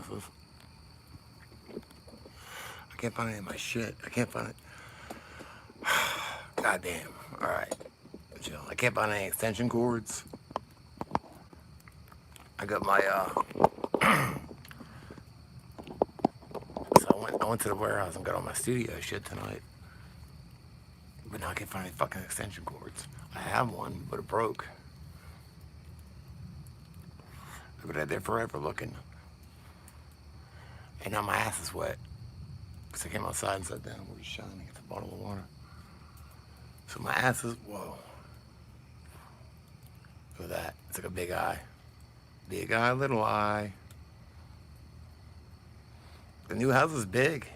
houses. I can't find any of my shit. I can't find it. God damn. Alright. Chill. I can't find any extension cords. I got my, so I went to the warehouse and got all my studio shit tonight. But now I can't find any fucking extension cords. I have one, but it broke. I've been out there forever looking. And now my ass is wet. Because I came outside and sat down where it's shining at the bottle of water. So my ass is, whoa. Look at that. It's like a big eye. Big eye, little eye. The new house is big.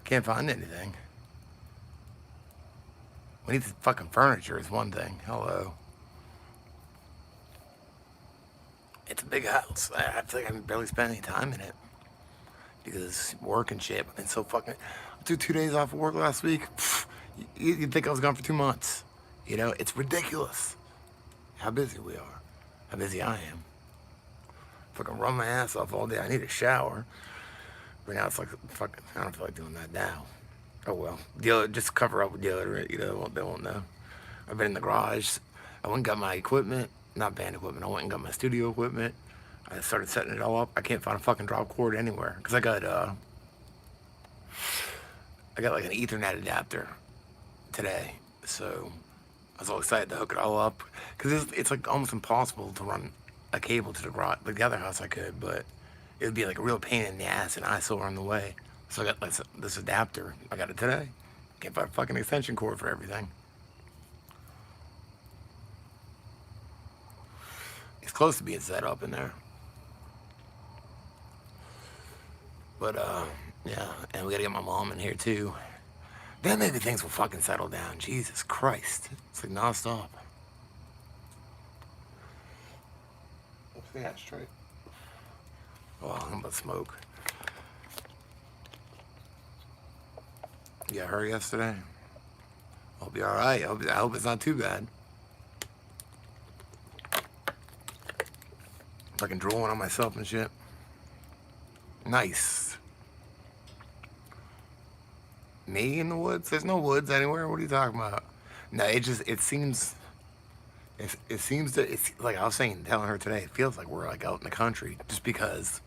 Can't find anything. We need the fucking furniture is one thing. Hello. It's a big house. I feel like I haven't barely spent any time in it. Because work and shit. I've been so fucking... I took 2 days off of work last week. You'd think I was gone for 2 months. You know, it's ridiculous how busy we are. How busy I am. Fucking run my ass off all day. I need a shower. But now it's like, fucking, I don't feel like doing that now. Oh well. Just cover up with deodorant, you know, they won't know. I've been in the garage. I went and got my equipment. Not band equipment. I went and got my studio equipment. I started setting it all up. I can't find a fucking drop cord anywhere. Because I got like an Ethernet adapter today. So I was all excited to hook it all up. Because it's like almost impossible to run a cable to the garage. Like the other house I could, but it would be like a real pain in the ass and eyesore on the way. So I got like this adapter. I got it today. Can't find a fucking extension cord for everything. It's close to being set up in there. But, yeah, and we gotta get my mom in here too. Then maybe things will fucking settle down. Jesus Christ. It's like non-stop. What's the ashtray? Oh, I'm about to smoke. You got her yesterday? I'll be alright. I hope it's not too bad. Fucking drooling on myself and shit. Nice. Me in the woods? There's no woods anywhere. What are you talking about? No, it seems that it's like I was telling her today, it feels like we're like out in the country just because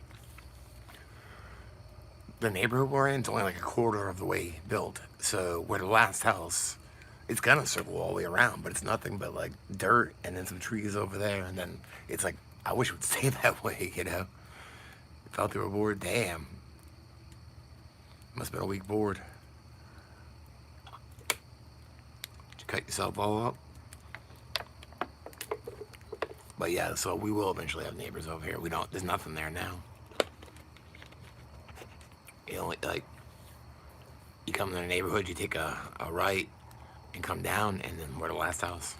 the neighborhood we're in is only like a quarter of the way built. So where the last house, it's gonna circle all the way around, but it's nothing but like dirt and then some trees over there. And then it's like, I wish it would stay that way, you know? Felt they were bored. Damn. Must have been a week bored. Did you cut yourself all up? But yeah, so we will eventually have neighbors over here. There's nothing there now. You know, like, you come in the neighborhood, you take a right and come down, and then we're the last house.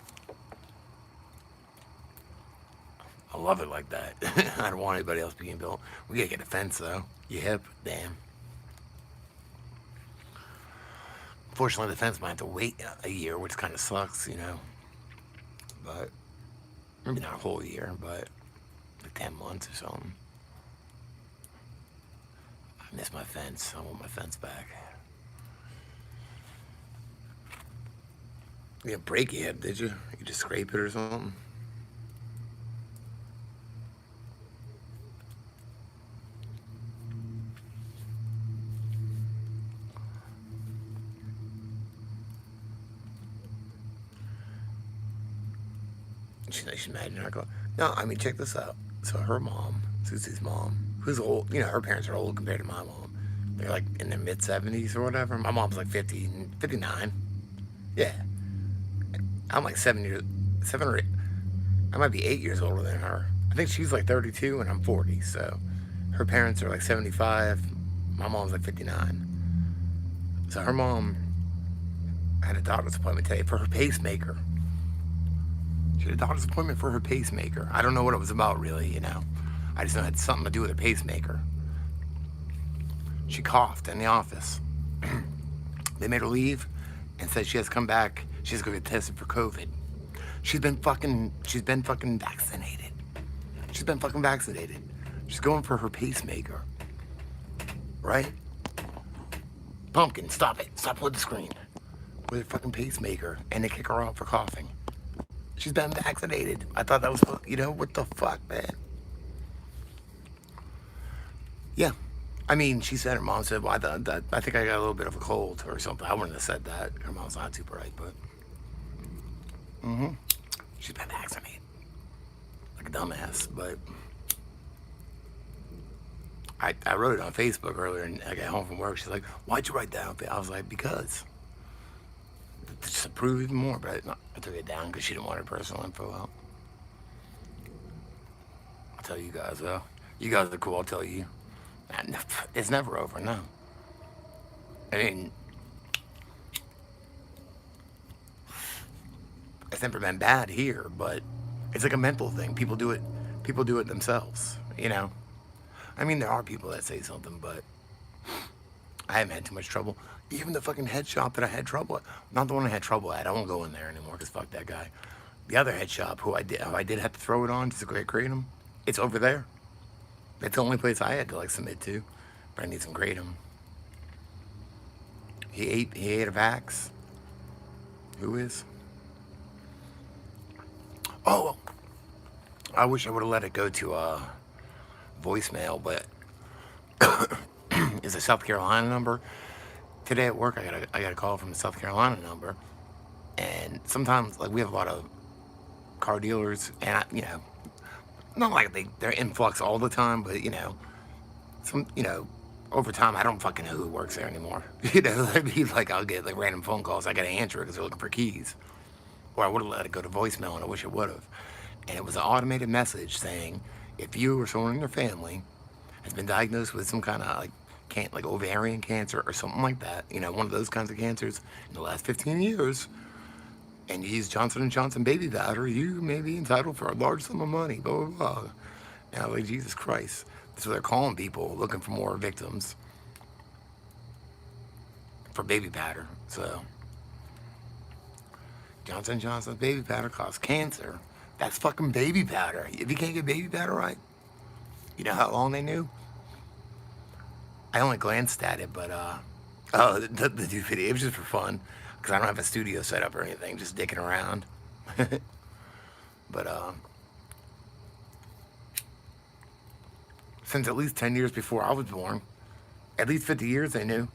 I love it like that. I don't want anybody else being built. We gotta get a fence though. You hip? Damn. Fortunately, the fence might have to wait a year, which kind of sucks, you know. But maybe not a whole year, but like 10 months or something. I miss my fence. I want my fence back. You didn't break your hip, did you? You just scrape it or something? She's mad at her. No, I mean, check this out. So her mom, Susie's mom, who's old, you know, her parents are old compared to my mom. They're like in their mid-70s or whatever. My mom's like 59. Yeah. I'm like 7 or 8. I might be 8 years older than her. I think she's like 32 and I'm 40. So her parents are like 75. My mom's like 59. So her mom had a doctor's appointment today for her pacemaker. She had a doctor's appointment for her pacemaker. I don't know what it was about, really, you know. I just know it had something to do with her pacemaker. She coughed in the office. They made her leave and said she has to come back. She has to go get tested for COVID. She's been fucking vaccinated. She's been fucking vaccinated. She's going for her pacemaker, right? Pumpkin, stop it. Stop with the screen. With her fucking pacemaker, and they kick her out for coughing. She's been vaccinated. I thought that was, what the fuck, man? Yeah. I mean, she said, her mom said, well, I think I got a little bit of a cold or something. I wouldn't have said that. Her mom's not too bright, but. She's been vaccinated. Like a dumbass, but. I wrote it on Facebook earlier, and I got home from work. She's like, why'd you write that on Facebook? I was like, because. Just to prove even more, but I took it down because she didn't want her personal info out. I'll tell you guys, though. You guys are cool, I'll tell you. It's never over, no. I mean, it's never been bad here, but it's like a mental thing. People do it themselves, I mean, there are people that say something, but I haven't had too much trouble. Even the fucking head shop that I had trouble at, not the one I had trouble at, I won't go in there anymore because fuck that guy. The other head shop who I did have to throw it on just to kratom, it's over there. That's the only place I had to submit to, but I need some kratom. He ate a vax. Who is? Oh, I wish I would have let it go to voicemail, but it's a South Carolina number. Today at work, I got a call from a South Carolina number, and sometimes we have a lot of car dealers, and not like they're in flux all the time, but over time I don't fucking know who works there anymore. I mean, I'll get random phone calls. I gotta answer it because they're looking for keys, or I would have let it go to voicemail, and I wish I would have. And it was an automated message saying, if you or someone in your family has been diagnosed with some kind of ovarian cancer or something like that, one of those kinds of cancers in the last 15 years, and you use Johnson & Johnson baby powder, you may be entitled for a large sum of money, blah, blah, blah. And I was like, Jesus Christ. So they're calling people looking for more victims for baby powder. So Johnson & Johnson's baby powder causes cancer. That's fucking baby powder. If you can't get baby powder right, you know how long they knew? I only glanced at it, but, the new video, it was just for fun, because I don't have a studio set up or anything, just dicking around. But, since at least 10 years before I was born, at least 50 years they knew.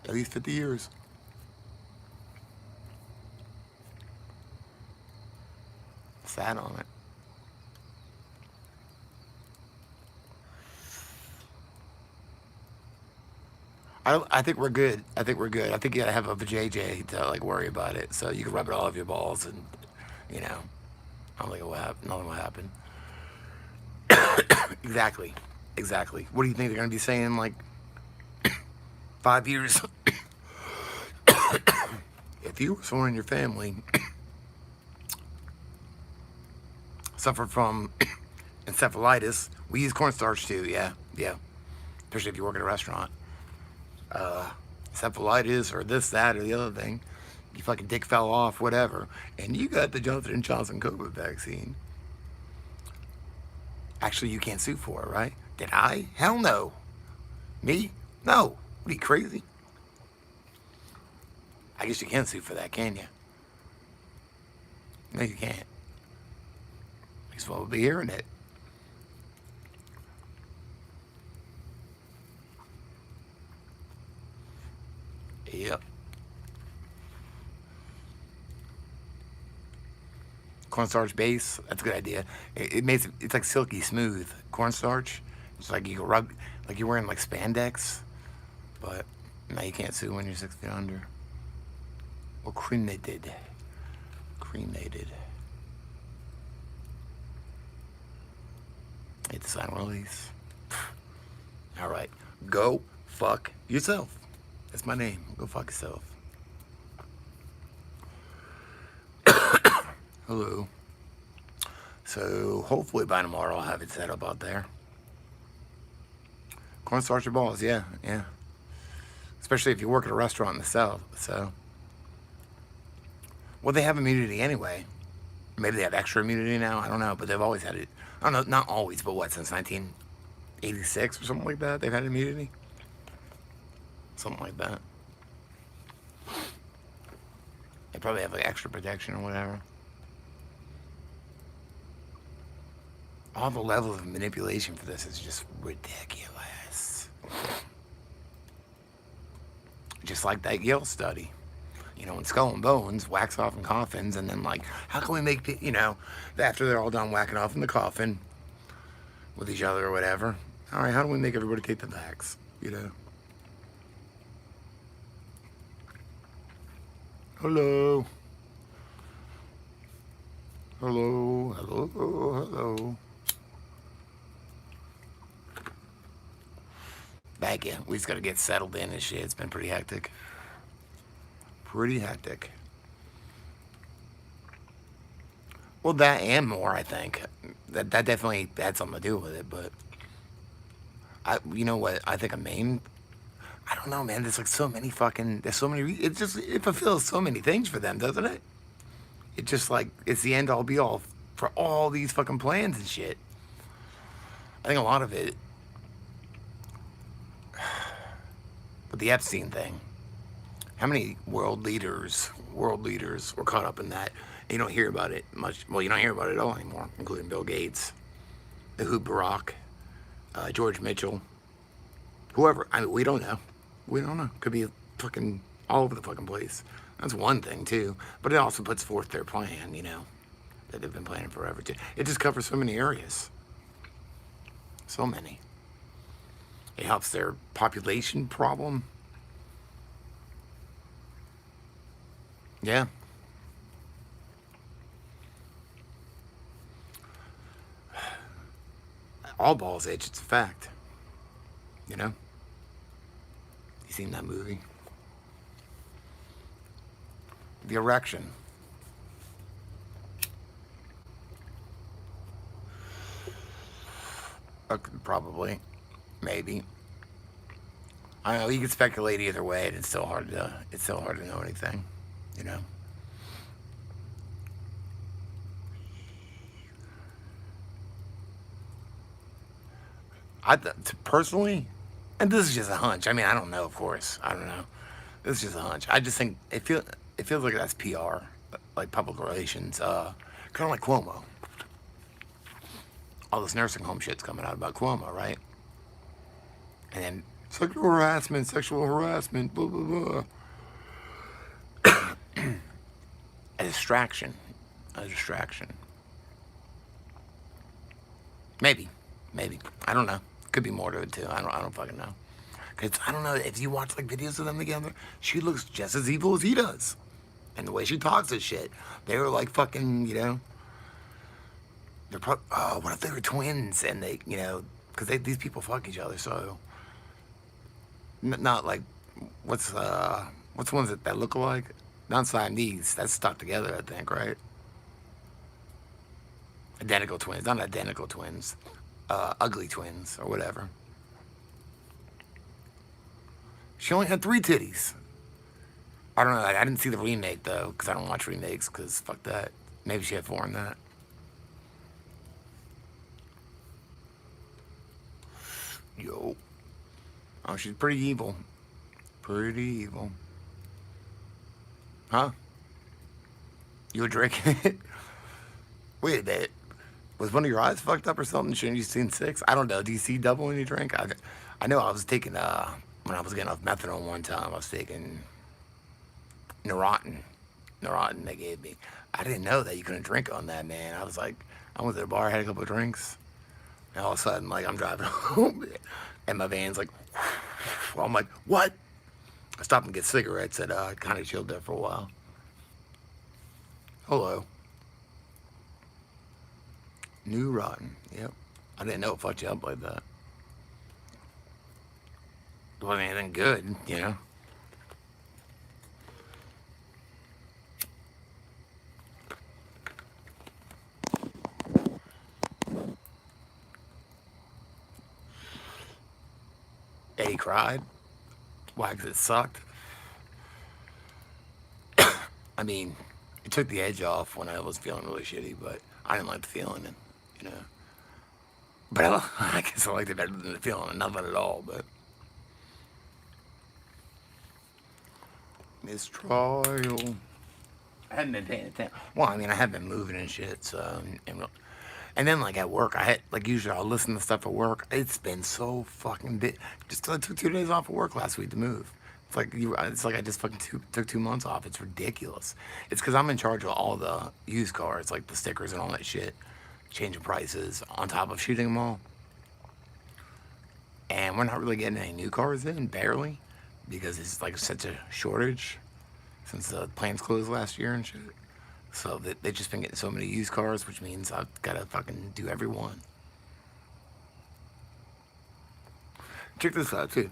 At least 50 years. Sat on it. I think we're good. I think we're good. I think you gotta have a JJ to worry about it, so you can rub it all over your balls, and I don't think it will happen. Nothing will happen. Exactly. What do you think they're gonna be saying 5 years? If you or someone in your family suffered from encephalitis, we use cornstarch too. Yeah. Especially if you work at a restaurant. Encephalitis or this, that, or the other thing. You fucking dick fell off, whatever, and you got the Johnson & Johnson COVID vaccine. Actually, you can't sue for it, right? Did I? Hell no. Me? No. What are you, crazy? I guess you can sue for that, can you? No, you can't. Might as well be hearing it. Yep. Cornstarch base, that's a good idea. It makes it's like silky smooth. Cornstarch, it's like you can rub, like you're wearing spandex, but now you can't sue when you're 6 feet under. Or cremated. Hit the sign release. All right, go fuck yourself. That's my name. Go fuck yourself. Hello. So hopefully by tomorrow I'll have it set up out there. Cornstarch your balls, yeah. Especially if you work at a restaurant in the South. So, well, they have immunity anyway. Maybe they have extra immunity now. I don't know, but they've always had it. I don't know, not always, but what, since 1986 or something like that? They've had immunity? Something like that. They probably have like extra protection or whatever. All the levels of manipulation for this is just ridiculous. Just like that Yale study. In Skull and Bones, wax off in coffins, and then, like, how can we make, after they're all done whacking off in the coffin with each other or whatever, all right, how do we make everybody take the vax? Hello. Hello. Hello. Hello. Thank you. We just got to get settled in and shit. It's been pretty hectic. Pretty hectic. Well, that and more, I think. That definitely had something to do with it, but you know what? I think a main. I don't know, man. There's like so many fucking. There's so many. It fulfills so many things for them, doesn't it? It just like it's the end all be all for all these fucking plans and shit. I think a lot of it. But the Epstein thing. How many world leaders were caught up in that? You don't hear about it much. Well, you don't hear about it at all anymore, including Bill Gates, the Who Barack, George Mitchell, whoever. I mean, we don't know. We don't know. Could be fucking all over the fucking place. That's one thing too. But it also puts forth their plan, that they've been planning forever too. It just covers so many areas. So many. It helps their population problem. Yeah. All balls itch, it's a fact. You seen that movie? The erection. Probably. Maybe. I don't know, you could speculate either way, and it's still hard to know anything, you know. Personally, and this is just a hunch. I mean, I don't know, of course. I don't know. This is just a hunch. I just think it feels like that's PR, like public relations, kind of like Cuomo. All this nursing home shit's coming out about Cuomo, right? And then sexual harassment, blah blah blah. A distraction, a distraction. Maybe, maybe. I don't know. Could be more to it too. I don't fucking know. Cause I don't know if you watch like videos of them together, she looks just as evil as he does, and the way she talks and shit. They were like fucking, oh, what if they were twins and they, because these people fuck each other, so not like what's the ones that look alike? Not Siamese. That's stuck together, I think, right? Identical twins, not identical twins, ugly twins or whatever. She only had 3 titties. I don't know. I didn't see the remake though, because I don't watch remakes. Because fuck that. Maybe she had 4 in that. Yo. Oh, she's pretty evil. Pretty evil. Huh? You were drinking it? Wait a minute. Was one of your eyes fucked up or something? Shouldn't you seen 6? I don't know. Do you see double when you drink? I know I was taking, when I was getting off methadone one time, I was taking Neurontin. Neurontin they gave me. I didn't know that you couldn't drink on that, man. I was like, I went to the bar, had a couple of drinks, and all of a sudden, like, I'm driving home, and my van's like, well, I'm like, what? I stopped and get cigarettes and kind of chilled there for a while. Hello. New Rotten. Yep. I didn't know it fucked you up like that. It wasn't anything good. Eddie cried. Why? 'Cause it sucked. I mean, it took the edge off when I was feeling really shitty, but I didn't like the feeling, and you know. But I guess I liked it better than the feeling of nothing at all. But mistrial. I haven't been paying attention. Well, I mean, I have been moving and shit. So, and then like at work, I had like usually I'll listen to stuff at work. It's been so fucking just I took 2 days off of work last week to move. It's like It's like I just fucking took 2 months off. It's ridiculous. It's because I'm in charge of all the used cars, like the stickers and all that shit, changing prices on top of shooting them all. And we're not really getting any new cars in, barely, because it's like such a shortage since the plants closed last year and shit. So they've just been getting so many used cars, which means I've got to fucking do every one. Check this out, too.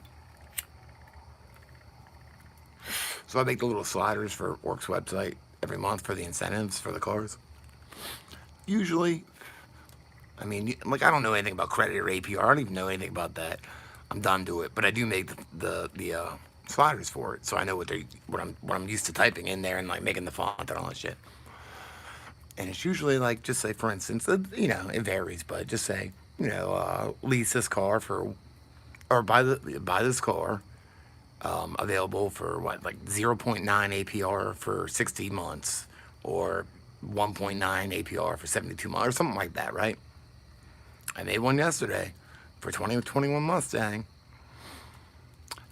So I make the little sliders for Works website every month for the incentives for the cars. Usually, I mean, like, I don't know anything about credit or APR. I don't even know anything about that. I'm done to it. But I do make the sliders for it, so I know what I'm used to typing in there and like making the font and all that shit. And it's usually like, just say for instance, it varies, but just say, lease this car for, or buy this car, available for what, like 0.9 APR for 60 months, or 1.9 APR for 72 months, or something like that, right? I made one yesterday for 2021 Mustang.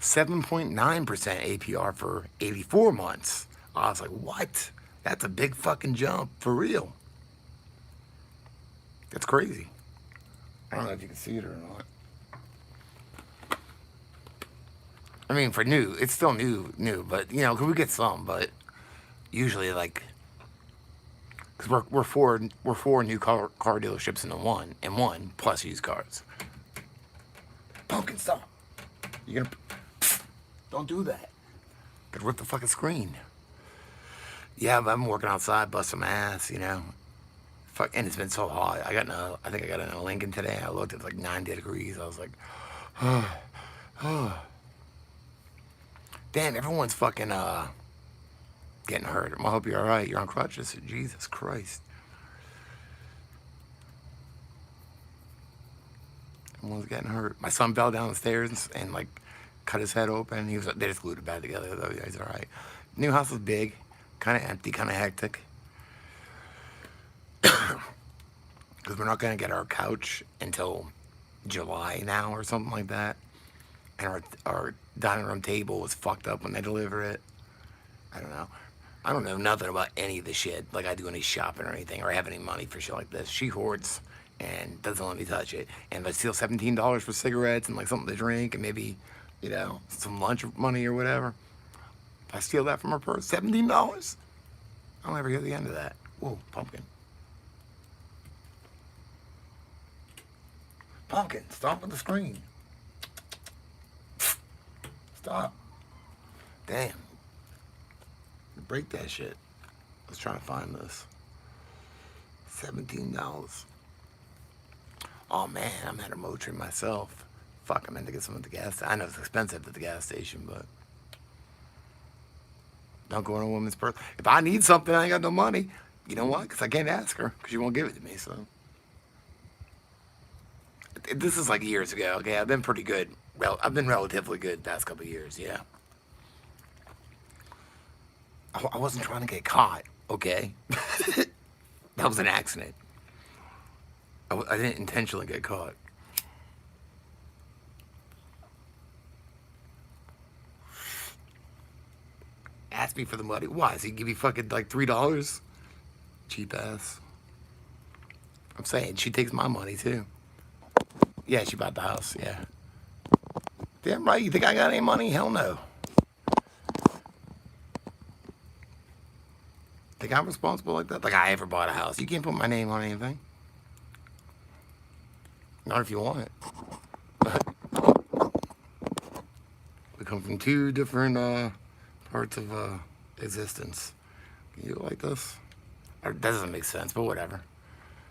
7.9% APR for 84 months. I was like, what? That's a big fucking jump, for real. That's crazy. I don't know if you can see it or not. I mean, for new, it's still new, but, cause we get some, but usually, like, because we're four new car dealerships in one, plus used cars. Pumpkin, stop. You're gonna... Don't do that. Could rip the fucking screen. Yeah, but I've been working outside, busting my ass, Fuck, and it's been so hot. I think I got in a Lincoln today. I looked at like 90 degrees. I was like, damn, everyone's fucking getting hurt. I hope you're all right. You're on crutches. Jesus Christ. Everyone's getting hurt. My son fell down the stairs and like cut his head open. They just glued it back together though. Yeah, he's all right. New house is big, kind of empty, kind of hectic. Because we're not gonna get our couch until July now or something like that. And our dining room table was fucked up when they deliver it. I don't know. I don't know nothing about any of the shit. Like I do any shopping or anything, or have any money for shit like this. She hoards and doesn't let me touch it. And if I steal $17 for cigarettes and like something to drink and maybe, some lunch money or whatever, if I steal that from her purse, $17, I don't ever hear the end of that. Whoa, pumpkin. Pumpkin, stop with the screen. Stop. Damn. Break that shit. Let's try to find this. $17. Oh man, I'm at a Motrin myself. Fuck, I meant to get some at the gas station. I know it's expensive at the gas station, but don't go in a woman's purse. If I need something, I ain't got no money. You know why? Because I can't ask her, because she won't give it to me, so. This is like years ago, okay? I've been pretty good. Well, I've been relatively good the past couple of years, yeah. I wasn't trying to get caught, okay? That was an accident. I didn't intentionally get caught. Ask me for the money. Why? Does he give you fucking like $3? Cheap ass. I'm saying, she takes my money too. Yeah, she bought the house, yeah. Damn right, you think I got any money? Hell no. Think I'm responsible like that? Like I ever bought a house. You can't put my name on anything. Not if you want it. We come from two different parts of existence. You like this? That doesn't make sense, but whatever.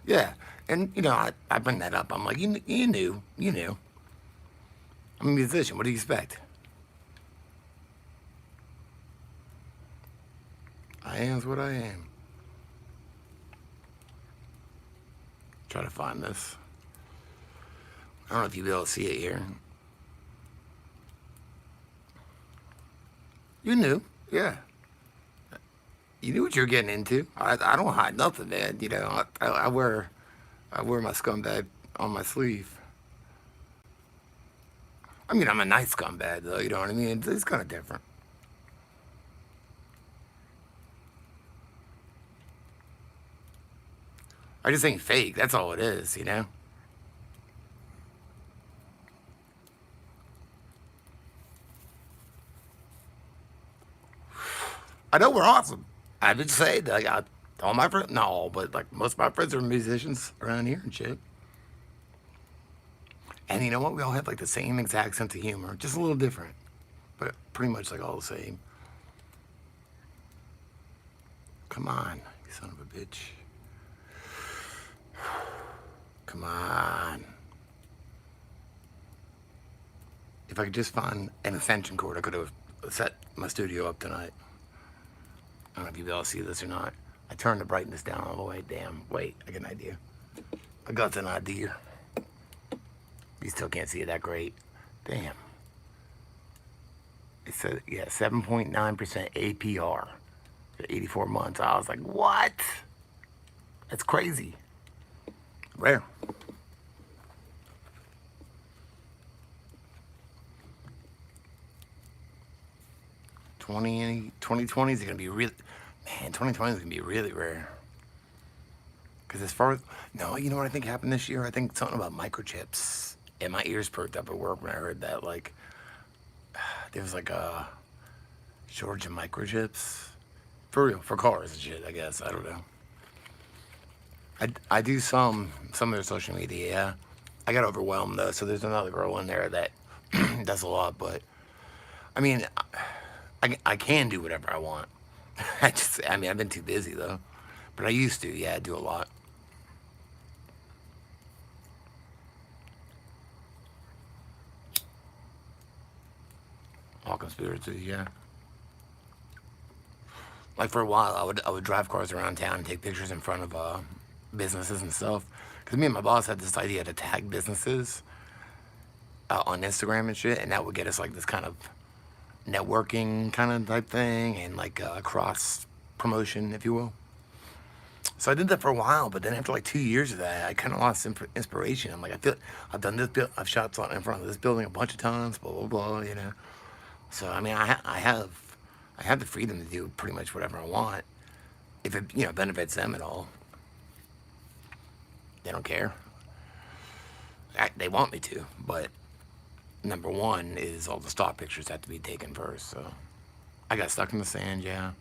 Yeah, and I bring that up. I'm like, you knew. I'm a musician. What do you expect? I am's what I am. Try to find this. I don't know if you'll be able to see it here. You knew, yeah. You knew what you were getting into. I don't hide nothing, man. You know, I wear my scumbag on my sleeve. I mean, I'm a nice scumbag, though. You know what I mean? It's kind of different. I just ain't fake. That's all it is, you know? I know we're awesome. I would say that I got all my friends, not all, but like most of my friends are musicians around here and shit. And you know what? We all have like the same exact sense of humor, just a little different, but pretty much like all the same. Come on, you son of a bitch. Come on. If I could just find an extension cord, I could have set my studio up tonight. I don't know if you'll be able to see this or not. I turned the brightness down all the way. Damn. Wait, I got an idea. I got an idea. You still can't see it that great. Damn. It said, yeah, 7.9% APR for 84 months. I was like, what? That's crazy. Rare. 2020 is going to be really, man, 2020 is going to be really rare. Because as far as, no, you know what I think happened this year? I think something about microchips. And my ears perked up at work when I heard that. Like, there was like a shortage of microchips. For real, for cars and shit, I guess. I don't know. I do some of their social media, yeah. I got overwhelmed though, so there's another girl in there that does a lot, but I mean, I can do whatever I want. I mean, I've been too busy though. But I used to, yeah, I do a lot. All conspiracy, yeah. Like for a while, I would drive cars around town and take pictures in front of businesses and stuff. Because me and my boss had this idea to tag businesses on Instagram and shit, and that would get us like this kind of networking kind of type thing and like cross promotion, if you will. So I did that for a while, but then after like 2 years of that, I kind of lost inspiration. I'm like, I feel I've done this, I've shot something in front of this building a bunch of times, blah blah blah, you know. So I mean, I have the freedom to do pretty much whatever I want if it benefits them at all. They don't care. They want me to, but number one is all the stock pictures have to be taken first. So I got stuck in the sand, yeah.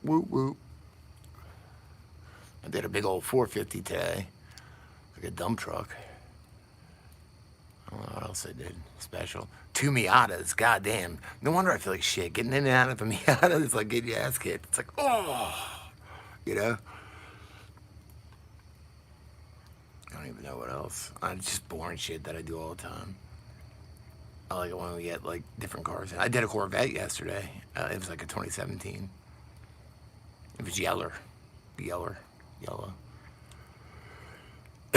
Whoop whoop. I did a big old 450 today, like a dump truck. I don't know what else I did special. Two Miatas, goddamn. No wonder I feel like shit. Getting in and out of a Miata is like getting your ass kicked. It's like, oh, you know? I don't even know what else. It's just boring shit that I do all the time. I like it when we get like different cars. I did a Corvette yesterday. It was like a 2017. It was yellow.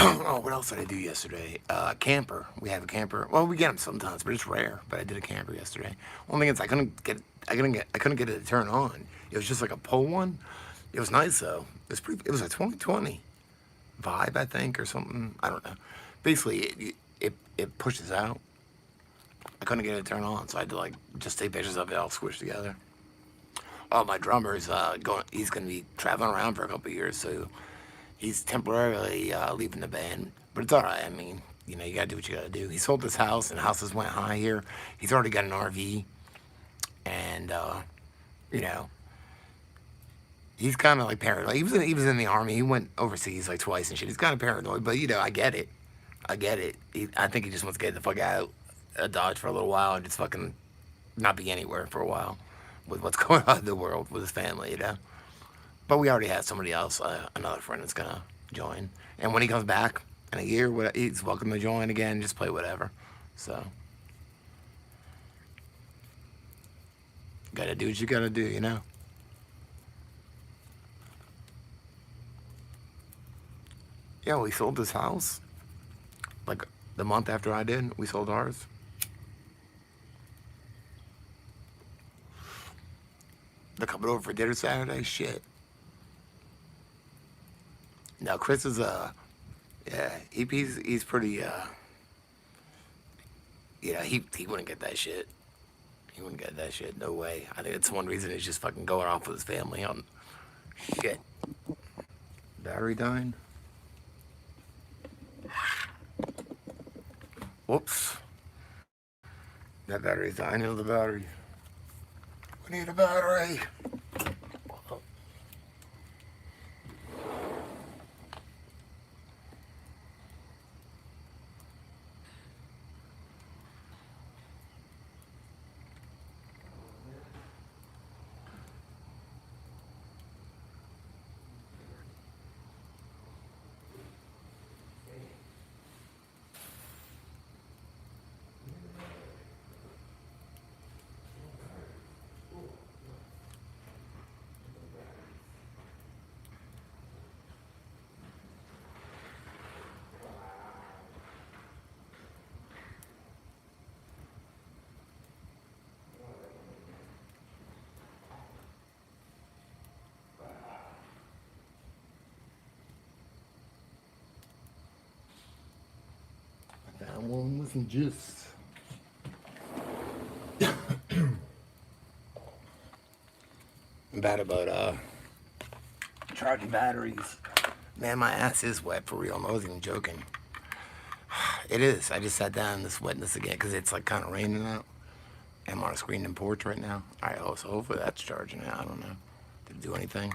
Oh, what else did I do yesterday? Camper. We have a camper. Well, we get them sometimes, but it's rare. But I did a camper yesterday. One thing is I couldn't get it to turn on. It was just like a pull one. It was nice though. It was a 2020 vibe, I think, or something. I don't know. Basically, it pushes out. I couldn't get it to turn on, so I had to like just take pictures of it all squished together. Oh, my drummer's going. He's going to be traveling around for a couple of years, so he's temporarily leaving the band. But it's all right. I mean, you got to do what you got to do. He sold his house, and houses went high here. He's already got an RV, and you know, he's kind of like paranoid. He was in the army. He went overseas like twice and shit. He's kind of paranoid, but I get it. I get it. I think he just wants to get the fuck out of Dodge for a little while and just fucking not be anywhere for a while with what's going on in the world with his family. But we already have somebody else, another friend that's gonna join. And when he comes back in a year, he's welcome to join again. Just play whatever. So Gotta do what you gotta do, you know? Yeah, we sold this house. Like the month after I did, we sold ours. They're coming over for dinner Saturday. Shit. Now Chris is yeah, he's pretty yeah, he wouldn't get that shit. He wouldn't get that shit. No way. I think it's one reason he's just fucking going off with his family on shit. Battery dying. Whoops. That battery's dying. Into the battery. We need a battery. That one wasn't just. Bad about charging batteries. Man, my ass is wet for real. I wasn't even joking. It is. I just sat down in this wetness again because it's like kind of raining out. I'm on a screened in porch right now. All right, oh, so hopefully that's charging now. I don't know. Did it do anything?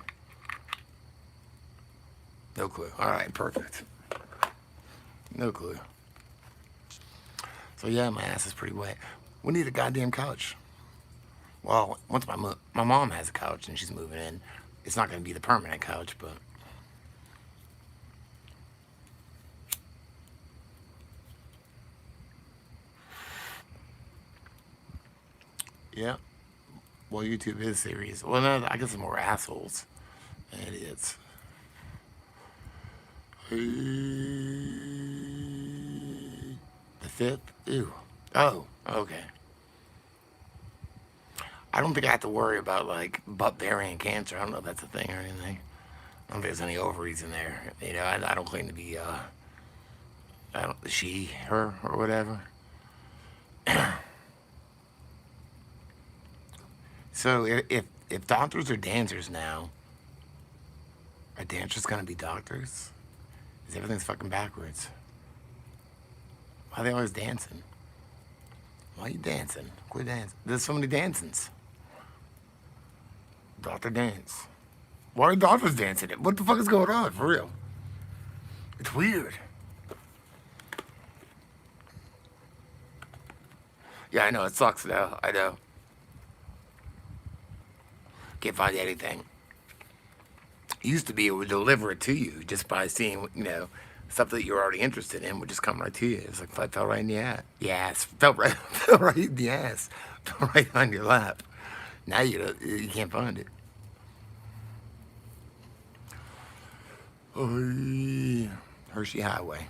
No clue. All right, perfect. No clue. So yeah, my ass is pretty wet. We need a goddamn couch. Well, once my mom has a couch and she's moving in, it's not going to be the permanent couch, but yeah. Well, YouTube is serious. Well, no, I guess it's more assholes than idiots. The fifth? Ew. Oh, okay. I don't think I have to worry about like butt variant cancer. I don't know if that's a thing or anything. I don't think there's any ovaries in there. You know, I don't claim to be I don't she, her, or whatever. So if doctors are dancers now, are dancers gonna be doctors? Because everything's fucking backwards. Why are they always dancing? Why are you dancing? Quit dancing. There's so many dancings. Doctor dance. Why are doctors dancing it? What the fuck is going on? For real. It's weird. Yeah, I know. It sucks though. I know. Can't find anything. It used to be it would deliver it to you just by seeing, you know, stuff that you're already interested in would just come right to you. It's like fell right in the ass. Yes, felt right, fell right in the ass, fell right on your lap. Now you can't find it. Oh, yeah. Hershey Highway.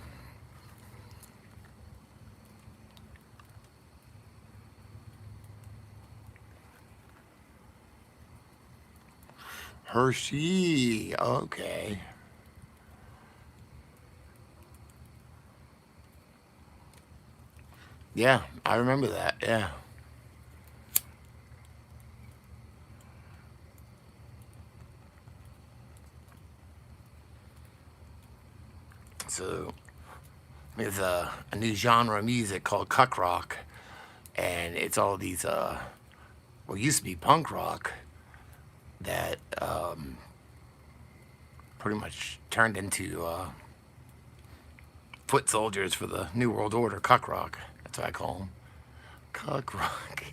Hershey. Okay. Yeah, I remember that. Yeah. So there's a new genre of music called cuck rock, and it's all these well, it used to be punk rock that pretty much turned into foot soldiers for the New World Order. Cuck rock. That's what I call them. Cuck rock.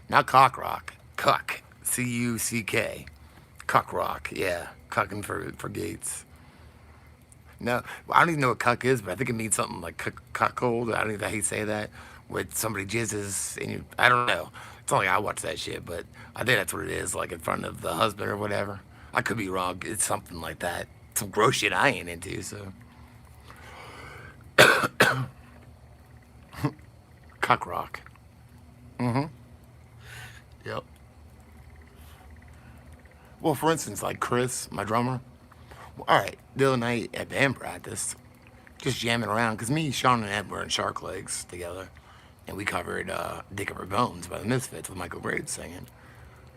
Not cock rock. Cuck. C-U-C-K. Cuck rock. Yeah. Cucking for Gates. No, I don't even know what cuck is, but I think it means something like cuckold. I don't even know how you say that. with somebody jizzes and you, I don't know. It's not like I watch that shit, but I think that's what it is, like in front of the husband or whatever. I could be wrong. It's something like that. Some gross shit I ain't into, so. Cuck rock. Mm-hmm. Yep. Well, for instance, like Chris, my drummer. Well, all right, the other night at band practice, just jamming around, because me, Sean, and Ed were in Shark Legs together, and we covered Dick of Her Bones by the Misfits with Michael Graves singing.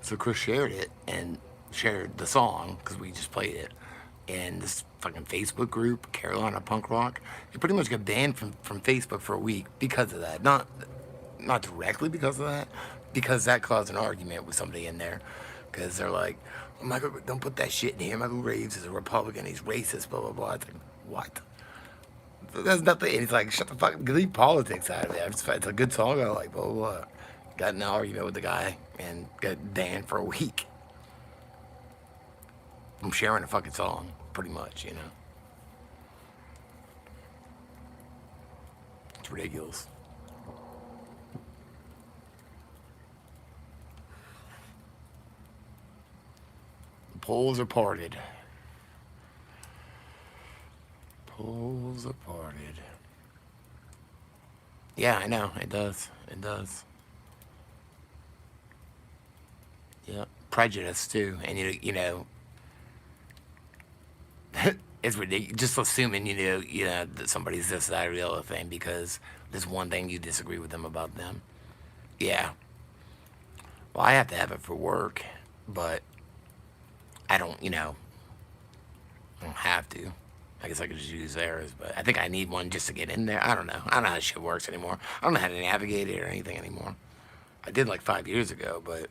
So Chris shared it and shared the song, because we just played it, in this fucking Facebook group, Carolina Punk Rock. You pretty much got banned from Facebook for a week because of that. Not directly because of that, because that caused an argument with somebody in there, because they're like, oh, Michael, don't put that shit in here. Michael Graves is a Republican. He's racist. Blah blah blah. It's like, what? There's nothing. And he's like, shut the fuck. Leave politics out of it. It's a good song. I like blah blah blah. Got in an argument with the guy and got banned for a week. I'm sharing a fucking song, pretty much. You know, it's ridiculous. The poles are parted. Poles are parted. Yeah, I know. It does. It does. Yeah. Prejudice too, and you know, it's ridiculous. Just assuming you know that somebody's this, that, or the other thing because there's one thing you disagree with them about them. Yeah. Well, I have to have it for work, but I don't. I don't have to. I guess I could just use theirs, but I think I need one just to get in there. I don't know. I don't know how this shit works anymore. I don't know how to navigate it or anything anymore. I did like 5 years ago, but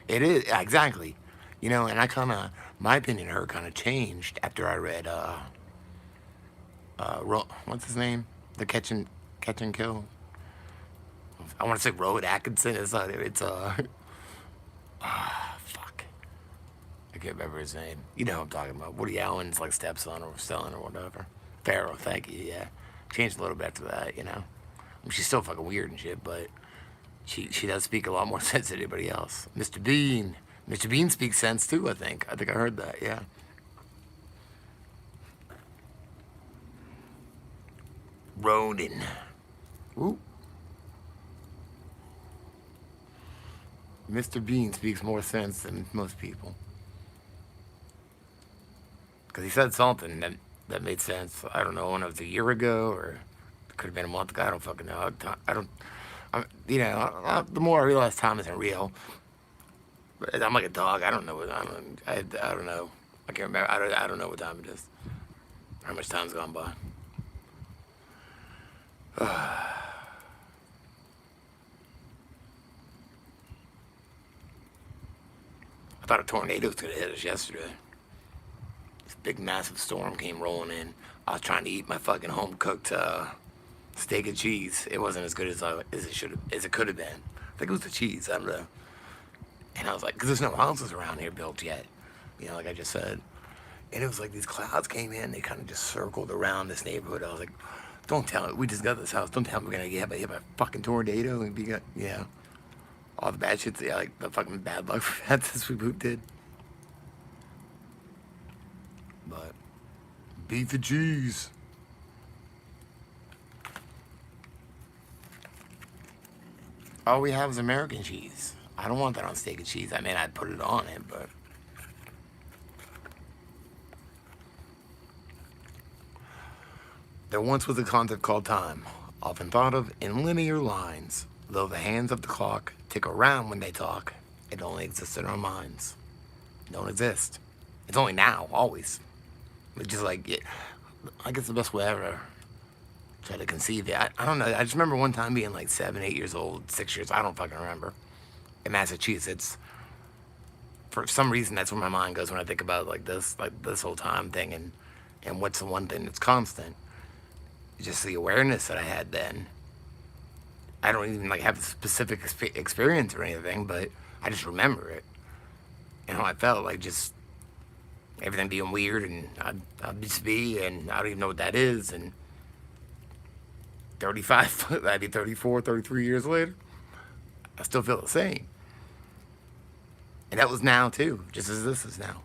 it is exactly. And I kind of my opinion of her kind of changed after I read what's his name? The Catch and Kill. I want to say Road Atkinson. It's not. It's fuck. I can't remember his name. You know what I'm talking about. Woody Allen's like stepson or son or whatever. Pharaoh, thank you. Yeah, changed a little bit after that. I mean, she's still fucking weird and shit, but she does speak a lot more sense than anybody else. Mr. Bean. Mr. Bean speaks sense too. I think. I think I heard that. Yeah. Ronin. Ooh. Mr. Bean speaks more sense than most people. Because he said something that made sense. I don't know when it was a year ago or it could have been a month ago. I don't fucking know. I don't. The more I realize time isn't real, I'm like a dog. I don't know what I don't know. I can't remember. I don't know what time it is. How much time's gone by? I thought a tornado was gonna hit us yesterday. This big massive storm came rolling in. I was trying to eat my fucking home cooked steak and cheese. It wasn't as good as it could have been. I think it was the cheese. I don't know. And I was like, because there's no houses around here built yet. Like I just said. And it was like these clouds came in. They kind of just circled around this neighborhood. I was like, don't tell me. We just got this house. Don't tell me we're going to get hit by a fucking tornado. And yeah. All the bad shit. Yeah, like the fucking bad luck for that since we moved in. But beat the cheese. All we have is American cheese. I don't want that on steak and cheese. I mean, I'd put it on it, but there once was a concept called time, often thought of in linear lines. Though the hands of the clock tick around when they talk, it only exists in our minds. It don't exist. It's only now, always. It's just like, I guess the best way I ever try to conceive it. I don't know. I just remember one time being like 7, 8 years old, 6 years. I don't fucking remember. In Massachusetts, for some reason, that's where my mind goes when I think about like this whole time thing, and what's the one thing that's constant? Just the awareness that I had then. I don't even like have a specific experience or anything, but I just remember it and how I felt, like just everything being weird, and I'd just be, and I don't even know what that is, and 35, that'd be 34, 33 years later, I still feel the same. And that was now too, just as this is now.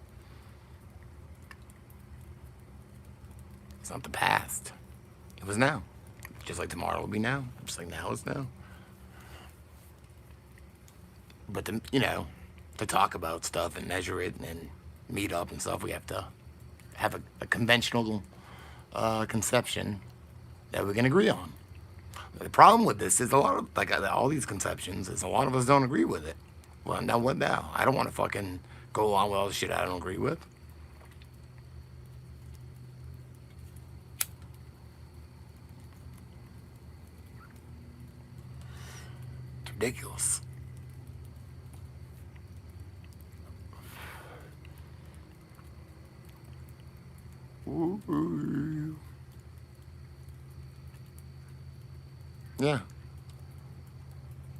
It's not the past. It was now. Just like tomorrow will be now. Just like now is now. But to talk about stuff and measure it and meet up and stuff, we have to have a conventional conception that we can agree on. The problem with this is a lot of, like all these conceptions, is a lot of us don't agree with it. Well, now what now? I don't want to fucking go along with all the shit I don't agree with. It's ridiculous. Ooh. Yeah.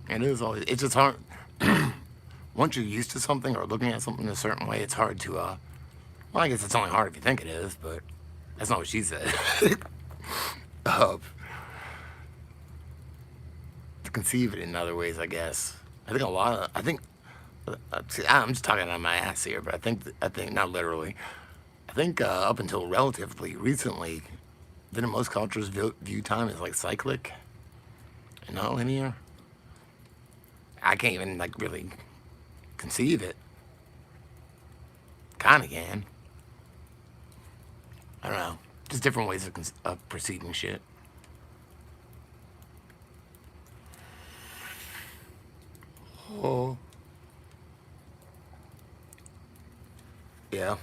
It is always, it's just hard. Once you're used to something or looking at something a certain way, it's hard to, well, I guess it's only hard if you think it is, but that's not what she said. To conceive it in other ways, I guess. I think, see, I'm just talking on my ass here, but I think, not literally, I think up until relatively recently, didn't most cultures view time as like cyclic and not linear? I can't even like really conceive it. Kind of can. I don't know. Just different ways of perceiving shit. Oh. Yeah.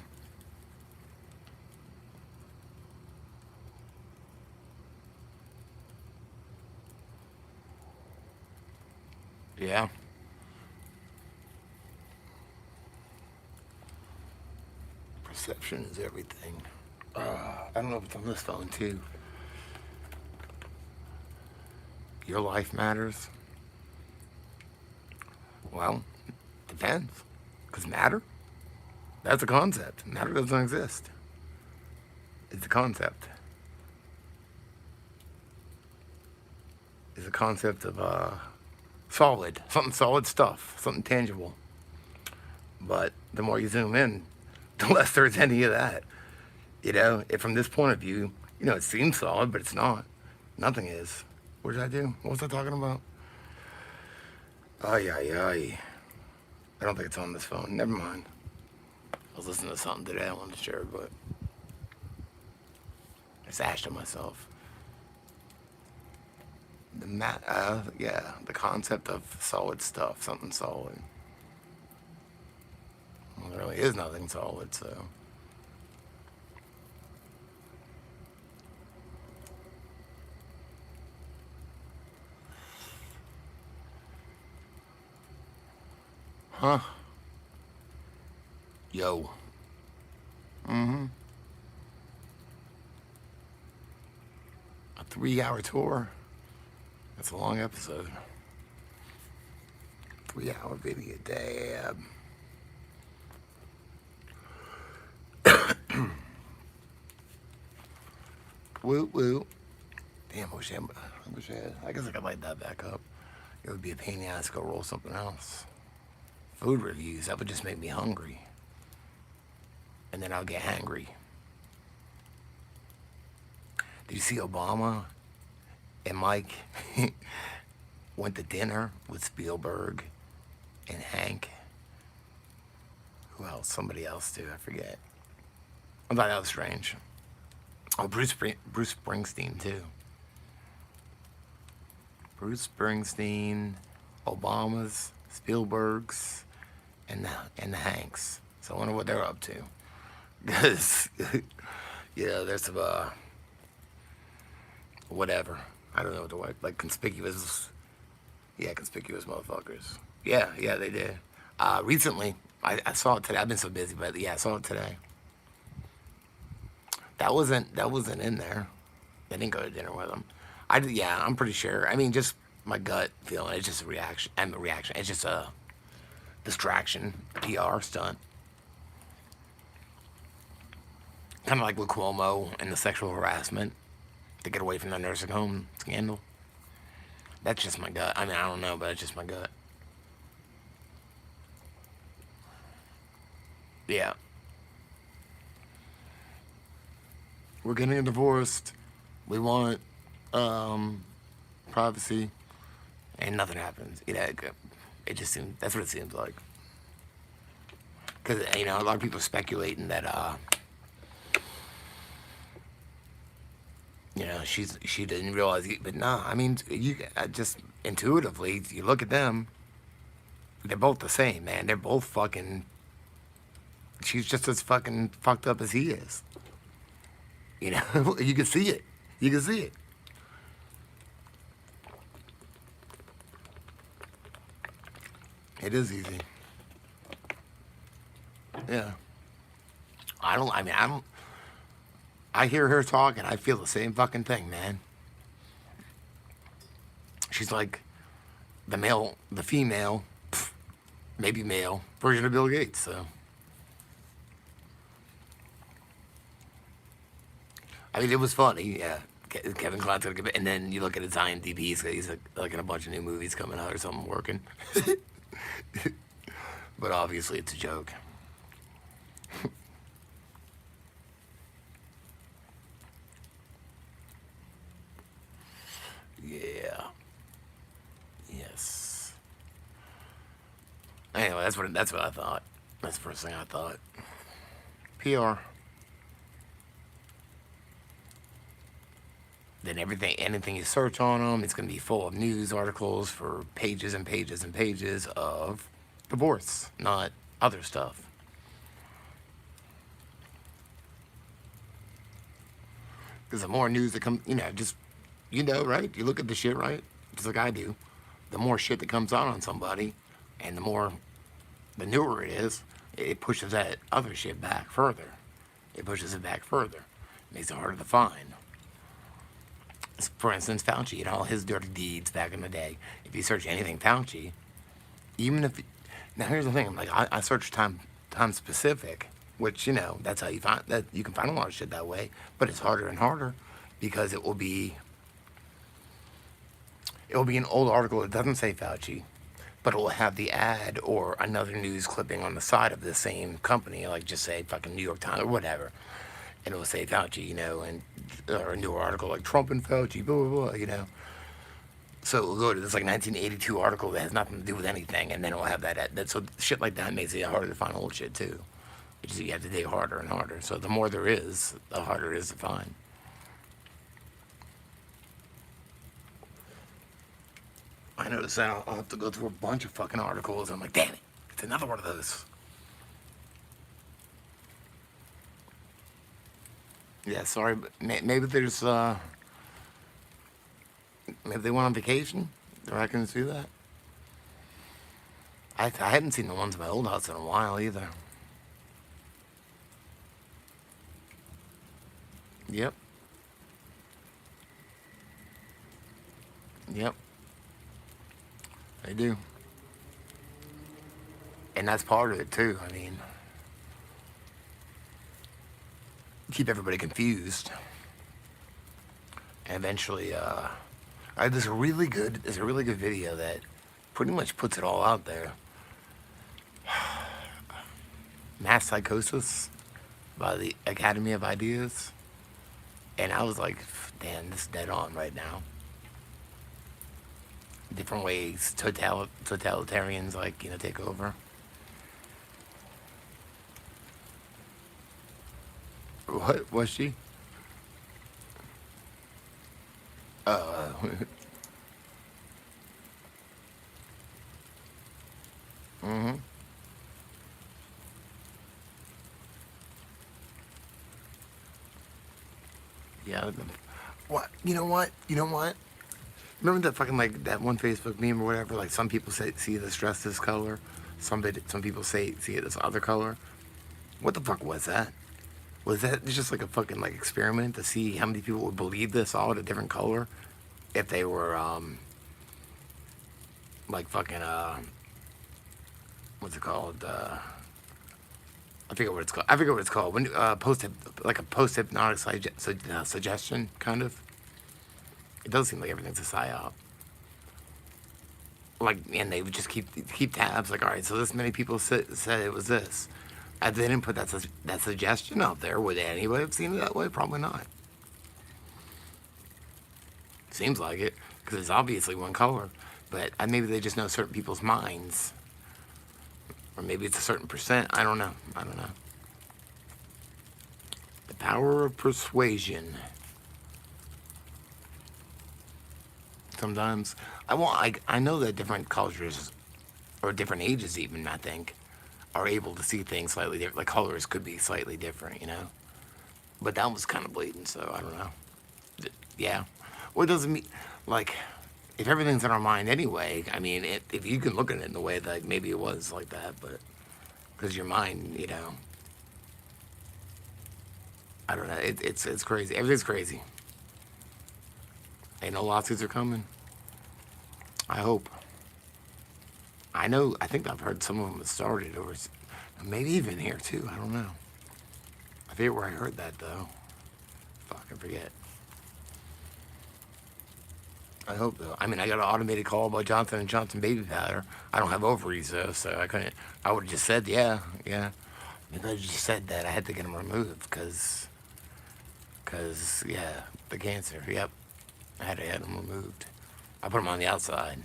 Yeah. Perception is everything. I don't know if it's on this phone too. Your life matters. Well, depends. Because matter? That's a concept. Matter doesn't exist. It's a concept. It's a concept of solid. Something solid stuff. Something tangible. But the more you zoom in, the less there's any of that. If from this point of view, it seems solid, but it's not. Nothing is. What did I do? What was I talking about? Ay, ay, ay. I don't think it's on this phone. Never mind. I was listening to something today I wanted to share, but I sashed it myself. The concept of solid stuff, something solid. Well, there really is nothing solid, so. Huh? Yo. Mm-hmm. A 3-hour tour. That's a long episode. 3-hour video, dab. Woo woo. Damn, I wish I had. I guess I could light that back up. It would be a pain in the ass to go roll something else. Food reviews, that would just make me hungry. And then I'll get hangry. Did you see Obama and Mike went to dinner with Spielberg and Hank? Who else? Somebody else too, I forget. I thought that was strange. Oh, Bruce Springsteen too. Bruce Springsteen, Obama's, Spielberg's, and the Hanks. So I wonder what they're up to. Because, there's some, whatever. I don't know what the word, like conspicuous motherfuckers. Yeah, they did. Recently, I saw it today. I've been so busy, but yeah, I saw it today. That wasn't in there. They didn't go to dinner with them. I'm pretty sure. I mean, just my gut feeling. It's just a reaction. It's just a distraction, PR stunt. Kind of like with Cuomo and the sexual harassment to get away from the nursing home scandal. That's just my gut. I mean, I don't know, but it's just my gut. Yeah. We're getting divorced. We want um, privacy, and nothing happens. It just seems that's what it seems like. Because a lot of people are speculating that she didn't realize it, but nah. I mean, you just intuitively you look at them, they're both the same, man. They're both fucking. She's just as fucking fucked up as he is. You can see it. You can see it. It is easy. Yeah. I don't. I hear her talk and I feel the same fucking thing, man. She's like the female, maybe male version of Bill Gates. So, I mean, it was funny. Yeah. Kevin Kline's gonna give it, and then you look at his IMDb. He's like in a bunch of new movies coming out or something working. But obviously, it's a joke. Yeah. Yes. Anyway, that's what I thought. That's the first thing I thought. PR. Then anything you search on them, it's gonna be full of news articles for pages and pages and pages of divorce, not other stuff. Because the more news that comes, right? You look at the shit, right? Just like I do. The more shit that comes out on somebody, and the newer it is, it pushes that other shit back further. It pushes it back further. Makes it harder to find. For instance, Fauci and all his dirty deeds back in the day. If you search anything Fauci, even if now here's the thing, like I search time specific, which that's how you find that you can find a lot of shit that way, but it's harder and harder because it will be an old article that doesn't say Fauci, but it will have the ad or another news clipping on the side of the same company, like just say fucking New York Times or whatever, and it will say Fauci, and or a newer article like Trump and Fauci, blah blah blah. So it'll go to this like 1982 article that has nothing to do with anything, and then it'll have that. So shit like that makes it harder to find old shit too. You have to dig harder and harder. So the more there is, the harder it is to find. I noticed that I'll have to go through a bunch of fucking articles. I'm like, damn it, it's another one of those. Yeah, sorry, but maybe there's maybe they went on vacation. I can see that. I hadn't seen the ones in my old house in a while either. Yep, yep, they do, and that's part of it too. I mean, keep everybody confused, and eventually, there's a really good video that pretty much puts it all out there. Mass Psychosis by the Academy of Ideas. And I was like, damn, this is dead on right now. Different ways totalitarians take over. What was she? Uh, mm-hmm. Yeah. What? You know what? You know what? Remember that fucking like that one Facebook meme or whatever? Like some people see this dress this color, some people see it this other color. What the fuck was that? Was that just like a fucking like experiment to see how many people would believe this all at a different color if they were like fucking what's it called? I forget what it's called. I forget what it's called. When like a post hypnotic suggestion kind of. It does seem like everything's a psyop. Like, and they would just keep tabs. Like, all right, so this many people said it was this. And they didn't put that suggestion out there. Would anybody have seen it that way? Probably not. Seems like it, because it's obviously one color. But maybe they just know certain people's minds, or maybe it's a certain percent. I don't know. I don't know. The power of persuasion. Sometimes I know that different cultures or different ages even, I think, are able to see things slightly different. Like colors could be slightly different, you know. But that was kind of blatant, so I don't know. Yeah. Well, it doesn't mean like if everything's in our mind anyway. I mean, if you can look at it in the way that maybe it was like that, but because your mind, you know, I don't know. It's crazy. Everything's crazy. Ain't no lawsuits are coming. I hope. I know. I think I've heard some of them have started, or maybe even here too. I don't know. I forget where I heard that though. Fuck, I forget. I hope though. I mean, I got an automated call about Johnson and Johnson baby powder. I don't have ovaries though, so I couldn't. I would have just said, yeah, yeah. Maybe I just said that I had to get them removed because, yeah, the cancer. Yep, I had to have them removed. I put them on the outside,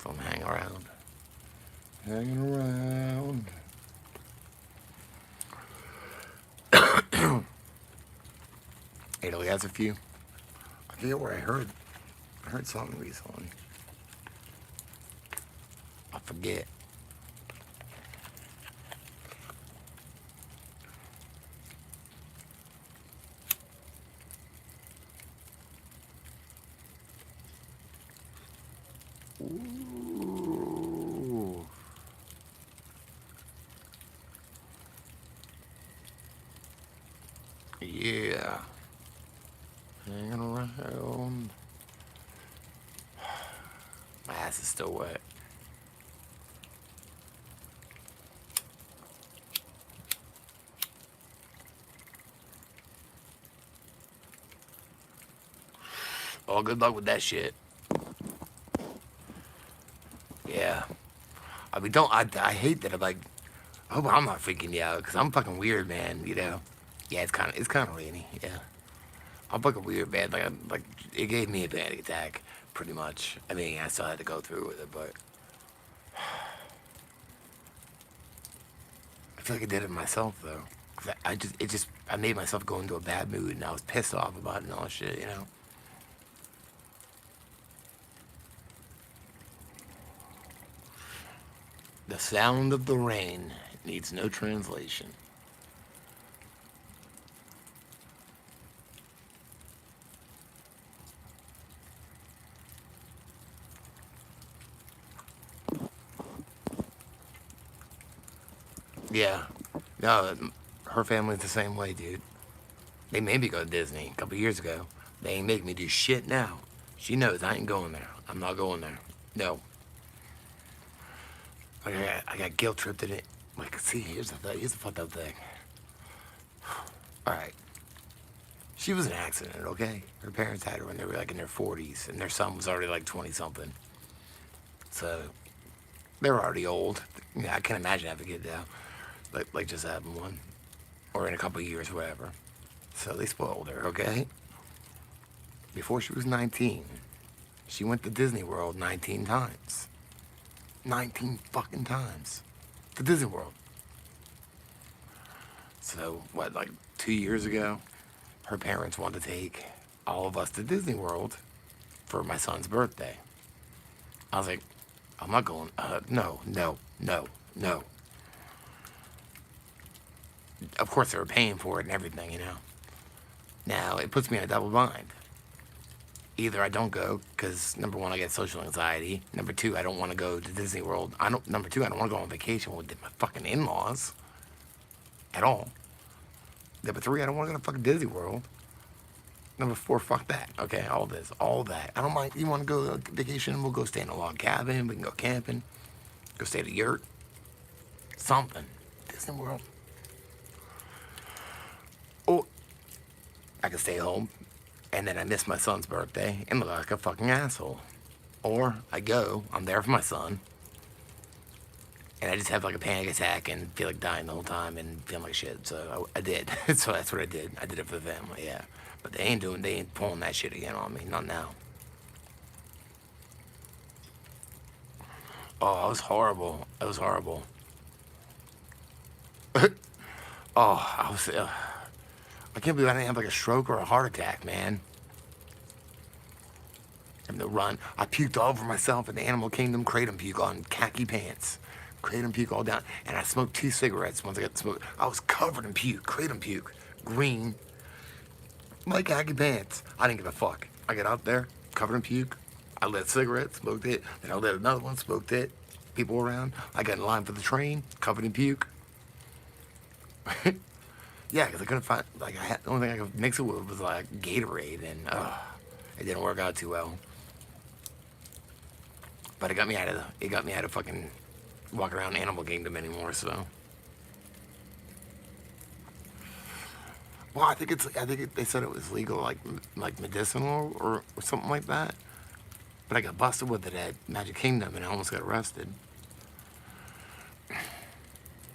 so I'm hanging around. Hanging around. Italy has a few. I forget where I heard something recently. I forget. Ooh. Yeah. Hanging around. My ass is still wet. Oh, good luck with that shit. Yeah. I mean, I hate that I'm like, I hope I'm not freaking you out, because I'm fucking weird, man, you know? Yeah, it's kind of rainy, yeah. I'm fucking weird, man. Like, it gave me a panic attack, pretty much. I mean, I still had to go through with it, but I feel like I did it myself, though. 'Cause I made myself go into a bad mood, and I was pissed off about it and all that shit, you know? The sound of the rain needs no translation. Yeah. No, her family's the same way, dude. They made me go to Disney a couple years ago. They ain't make me do shit now. She knows I ain't going there. I'm not going there. No. I got guilt tripped in it. Like, see, here's the thing. Here's the fucked up thing. All right. She was an accident, okay? Her parents had her when they were like in their 40s, and their son was already like 20 something. So they were already old. Yeah, I can't imagine having a kid now. Like just having one, or in a couple of years, whatever. So they spoiled her, okay? Before she was 19, she went to Disney World 19 times. 19 fucking times to Disney World. So, what, like 2 years ago, her parents wanted to take all of us to Disney World for my son's birthday. I was like, I'm not going, no, no, no, no. Of course, they were paying for it and everything, you know. Now, it puts me in a double bind. Either I don't go because number one, I get social anxiety. Number two, I don't want to go to Disney World. Number two, I don't want to go on vacation with my fucking in-laws at all. Number three, I don't want to go to fucking Disney World. Number four, fuck that. Okay, all that. I don't mind. You want to go on vacation? We'll go stay in a log cabin. We can go camping. Go stay at a yurt. Something. Disney World. Or I can stay home. And then I miss my son's birthday and look like a fucking asshole. Or I go, I'm there for my son, and I just have like a panic attack and feel like dying the whole time and feeling like shit. So I did. So that's what I did. I did it for the family, yeah. But they ain't pulling that shit again on me. Not now. Oh, it was horrible. It was horrible. Oh, I can't believe I didn't have like a stroke or a heart attack, man. And the run, I puked all over myself in the animal kingdom, kratom puke on khaki pants. Kratom puke all down. And I smoked 2 cigarettes once I got to smoke. I was covered in puke, kratom puke, green, my khaki pants. I didn't give a fuck. I got out there, covered in puke. I lit a cigarette, smoked it. Then I lit another one, smoked it. People around. I got in line for the train, covered in puke. Yeah, because I couldn't find, like, the only thing I could mix it with was, like, Gatorade, and, it didn't work out too well. But it got me out of fucking walking around Animal Kingdom anymore, so. Well, they said it was legal, like medicinal or something like that. But I got busted with it at Magic Kingdom, and I almost got arrested.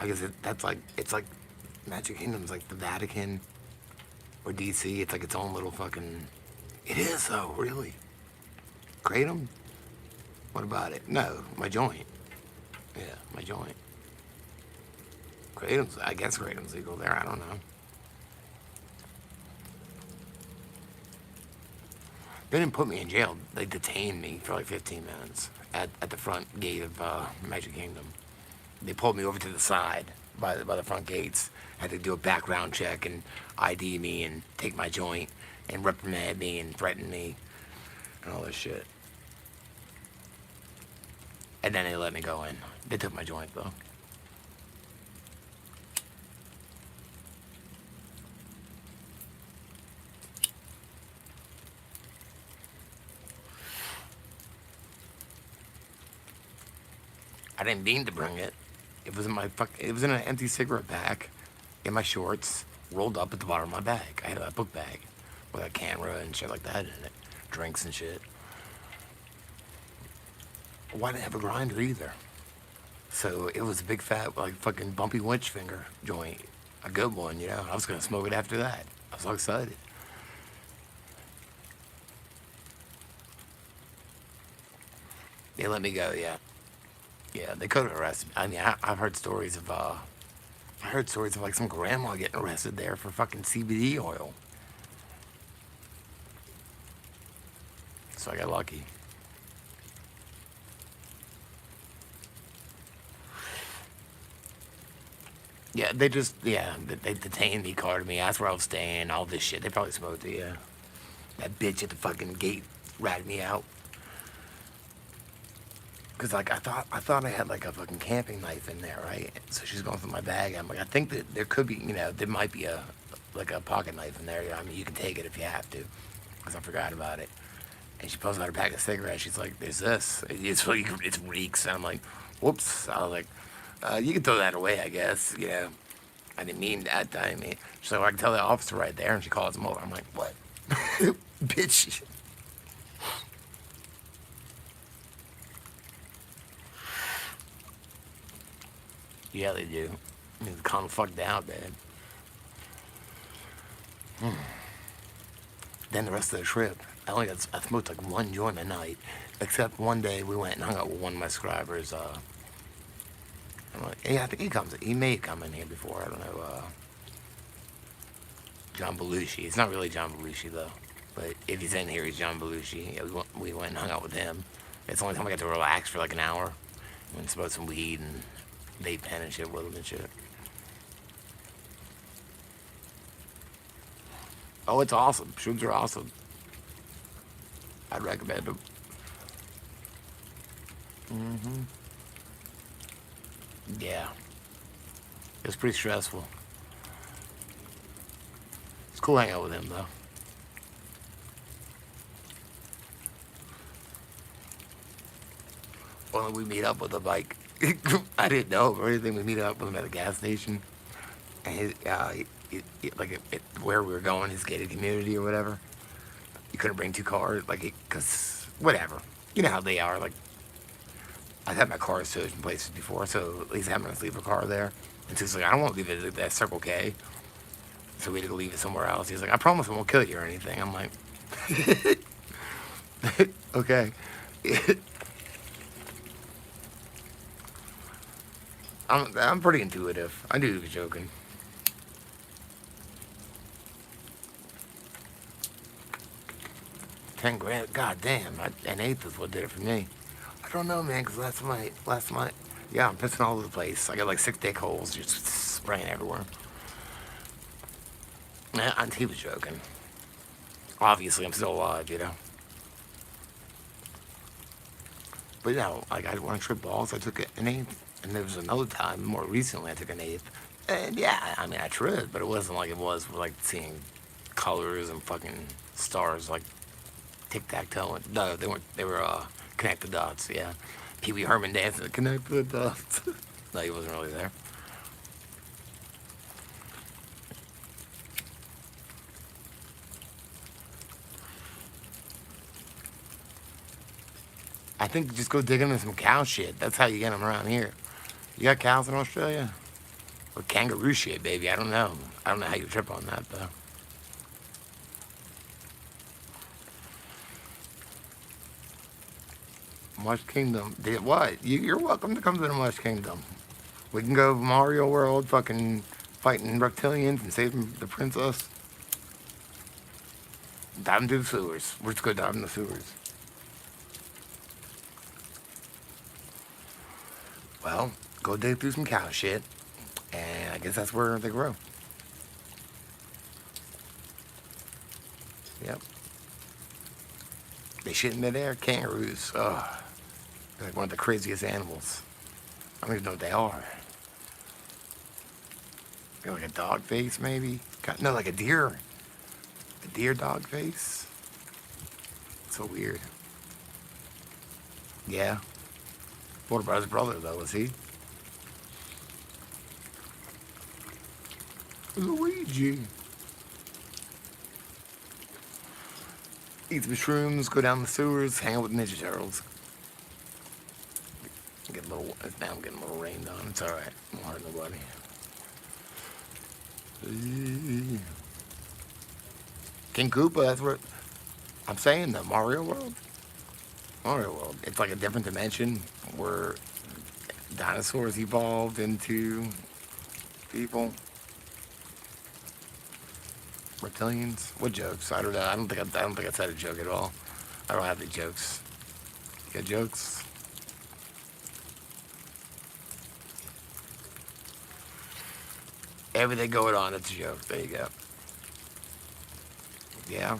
I guess it's like Magic Kingdom's like the Vatican or DC. It's like its own little fucking. It is though, really. Kratom? What about it? No, my joint. Yeah, my joint. I guess Kratom's legal there. I don't know. They didn't put me in jail. They detained me for like 15 minutes at the front gate of Magic Kingdom. They pulled me over to the side by the front gates. Had to do a background check and ID me and take my joint and reprimand me and threaten me and all this shit. And then they let me go in. They took my joint though. I didn't mean to bring it. It was in an empty cigarette pack in my shorts, rolled up at the bottom of my bag. I had a book bag with a camera and shit like that in it. Drinks and shit. Why didn't I have a grinder either? So it was a big fat, like fucking bumpy winch finger joint. A good one, you know. I was gonna smoke it after that. I was so excited. They let me go, yeah. Yeah, they could have arrested me. I mean, I've heard stories of, like some grandma getting arrested there for fucking CBD oil. So I got lucky. Yeah, they detained me, carted me, asked where I was staying, all this shit. They probably smoked it, yeah. That bitch at the fucking gate ratted me out. Cause like I thought I had like a fucking camping knife in there, right? So she's going through my bag. I'm like, I think that there could be, there might be like a pocket knife in there. I mean, you can take it if you have to. Cause I forgot about it. And she pulls out her pack of cigarettes. She's like, "There's this. It's reeks." And I'm like, "Whoops." I was like, "You can throw that away, I guess." I didn't mean that. I mean, she's like, "Well, I can tell the officer right there," and she calls him over. I'm like, "What, bitch?" Yeah, they do. I mean, calm the fuck down, man. Then the rest of the trip, I smoked like one joint a night, except one day we went and hung out with one of my subscribers. I'm like, yeah, I think he may come in here before. I don't know. John Belushi. It's not really John Belushi though, but if he's in here, he's John Belushi. Yeah, we went and hung out with him. It's the only time I got to relax for like an hour and smoke some weed and vape pen and shit with him and shit. Oh, it's awesome. Shrooms are awesome. I'd recommend them. Yeah, it was pretty stressful. It's cool hanging out with him though. Only we meet up with him like I didn't know or anything. We meet up with him at a gas station, and where we were going, his gated community or whatever. You couldn't bring 2 cars, like, cause whatever. you know how they are. Like, I've had my car towed in places before, so at least having us leave a car there. And so he's like, I don't want to leave it at that Circle K. So we had to leave it somewhere else. He's like, I promise I won't kill you or anything. I'm like, okay. I'm pretty intuitive. I knew he was joking. 10 grand. God damn. An eighth is what did it for me. I don't know, man, because last night, yeah, I'm pissing all over the place. I got like 6 dick holes just spraying everywhere. And he was joking. Obviously, I'm still alive, you know. But yeah, like when I tripped balls, I took an eighth. And there was another time, more recently, I took an eighth. And yeah, I mean, I tripped, but it wasn't like it was with like seeing colors and fucking stars like tic tac toe. No, they weren't. They were connect the dots. Yeah, Pee Wee Herman dancing to connect the dots. No, he wasn't really there. I think just go dig into some cow shit. That's how you get them around here. You got cows in Australia? Or kangaroo shit, baby. I don't know. I don't know how you trip on that though. Mush Kingdom. Did what? You're welcome to come to the Mush Kingdom. We can go Mario World, fucking fighting reptilians and saving the princess. Dive into the sewers. We're just go dive in the sewers. Well, go dig through some cow shit, and I guess that's where they grow. Yep. They shit in midair. Kangaroos. Ugh. They're like one of the craziest animals. I don't even know what they are. They're like a dog face, maybe? No, like a deer. A deer dog face. So weird. Yeah. What about his brother, though? Was he? Luigi. Eat some shrooms, go down the sewers, hang out with Ninja Turtles. Get a little. Now I'm getting a little rained on. It's alright. I won't hurt nobody. King Koopa, that's what I'm saying, the Mario World. Mario World. It's like a different dimension where dinosaurs evolved into people. Reptilians? What jokes? I don't know. I don't think I said a joke at all. I don't have any jokes. You got jokes? Everything going on, it's a joke. There you go. Yeah.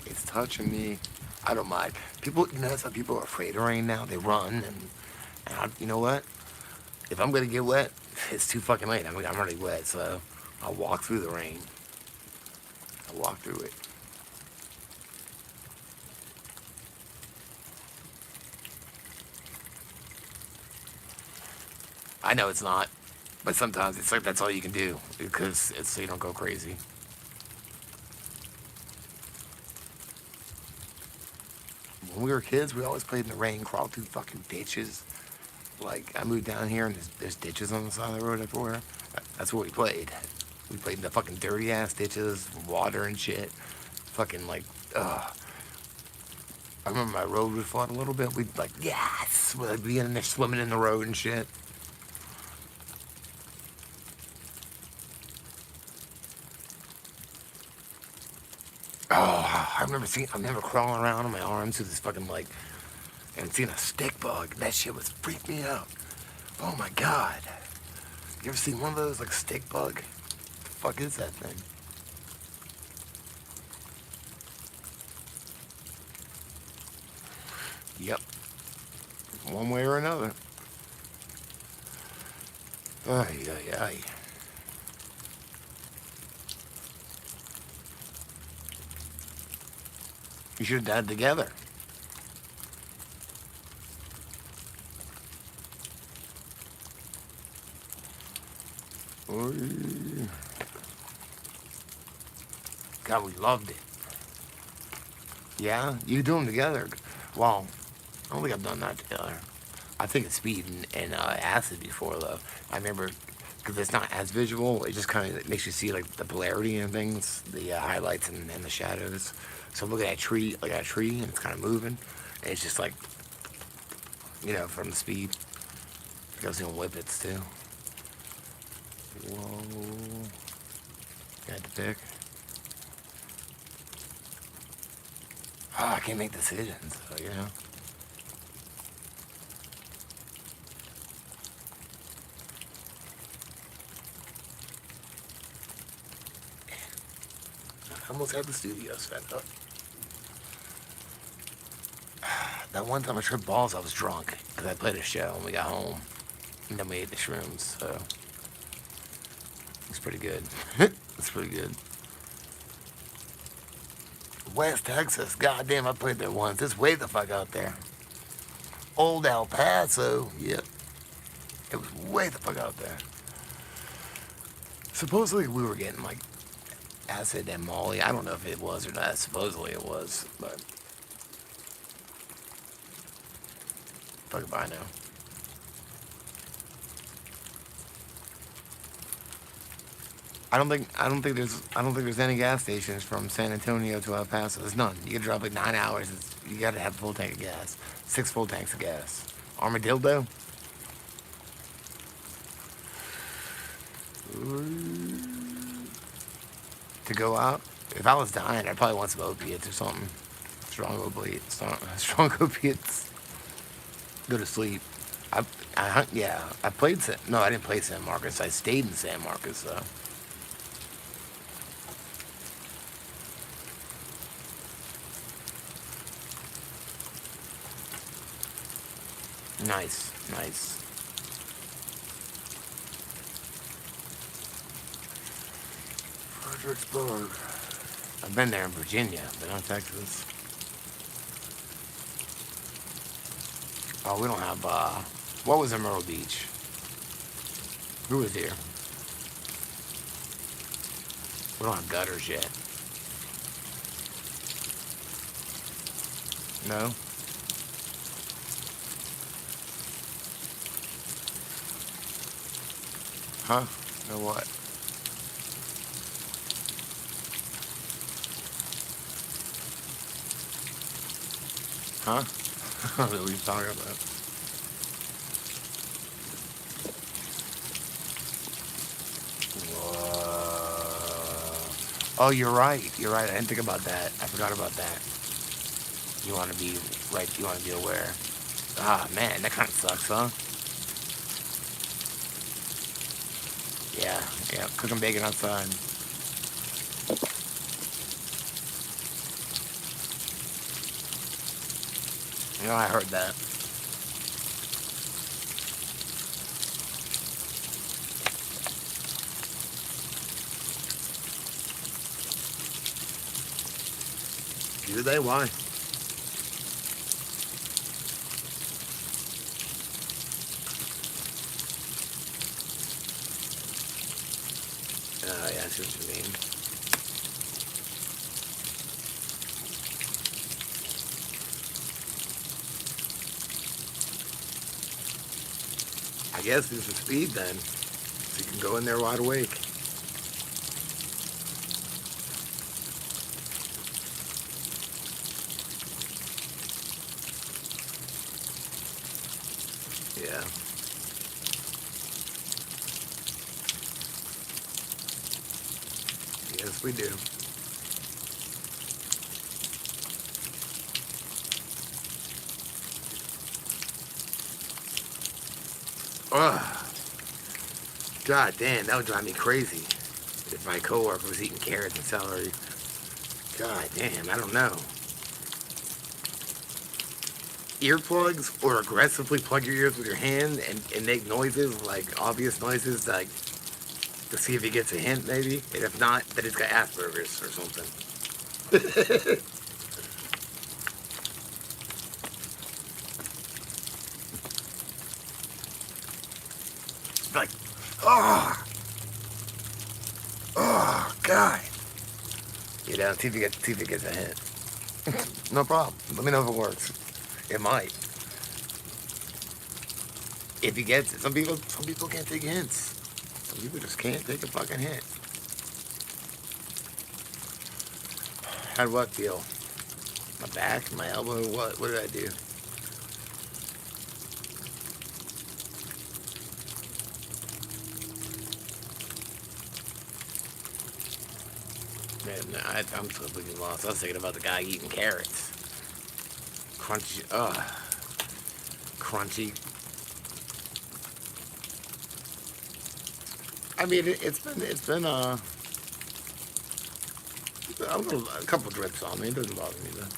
It's touching me. I don't mind. People, you know, some people are afraid of rain now. They run, and you know what? If I'm gonna get wet, it's too fucking late. I'm already wet, so I'll walk through the rain. I'll walk through it. I know it's not, but sometimes it's like that's all you can do because it's so you don't go crazy. When we were kids, we always played in the rain, crawled through fucking ditches. Like I moved down here and there's ditches on the side of the road everywhere. That's what we played. We played in the fucking dirty ass ditches, water and shit. Fucking like, I remember my road would flood a little bit. We'd like, yes, we'd be in there swimming in the road and shit. Oh, I remember crawling around on my arms with this fucking like, and seeing a stick bug. That shit was freaked me out. Oh my god. You ever seen one of those like stick bug? The fuck is that thing? Yep. One way or another. Ay, ay, ay. You should have died together. Oy. God, we loved it. Yeah, you do them together. Well, I don't think I've done that together. I think it's speed and acid before though. I remember because it's not as visual. It just kind of makes you see like the polarity and things, the highlights and the shadows. So look at that tree, like that tree, and it's kind of moving. And it's just like from the speed. It goes in whippets too. Whoa, got to pick. Oh, I can't make decisions. So. I almost had the studio set up. That one time I tripped balls, I was drunk because I played a show when we got home, and then we ate the shrooms. So it's pretty good. It's pretty good. West Texas, goddamn, I played there once. It's way the fuck out there. Old El Paso, yep. It was way the fuck out there. Supposedly we were getting like acid and Molly. I don't know if it was or not. Supposedly it was, but fuck if I know. I don't think there's any gas stations from San Antonio to El Paso. There's none. You gotta drive like 9 hours. You gotta have a full tank of gas. 6 full tanks of gas. Armadillo? To go out? If I was dying, I'd probably want some opiates or something. Strong opiates. Strong opiates. Go to sleep. Yeah, I played no, I didn't play San Marcos. I stayed in San Marcos though. Nice, nice. Fredericksburg. I've been there in Virginia, but not Texas. Oh, we don't have, what was in Myrtle Beach? Who was here? We don't have gutters yet. No? Huh? No what? Huh? What are you talking about? Whoa. Oh, you're right. You're right. I didn't think about that. I forgot about that. You want to be right. You want to be aware. Ah, man, that kind of sucks, huh? Yeah, yeah. Cooking bacon outside. I heard that. Do they? Why? Yeah, I see what you mean. I guess this is speed then. So you can go in there wide awake. Yeah. Yes, we do. Ugh. God damn, that would drive me crazy if my coworker was eating carrots and celery. God damn, I don't know. Earplugs or aggressively plug your ears with your hand and make noises, like obvious noises, like to see if he gets a hint maybe. And if not, then he's got Asperger's or something. Like, oh, oh, God. You know, see if it gets a hint. No problem. Let me know if it works. It might. If he gets it. Some people can't take hints. Some people just can't take a fucking hint. How'd what feel? My back, my elbow, what? What did I do? Man, I'm completely lost. I was thinking about the guy eating carrots. Crunchy, crunchy. I mean, it's been a couple drips on me. It doesn't bother me though.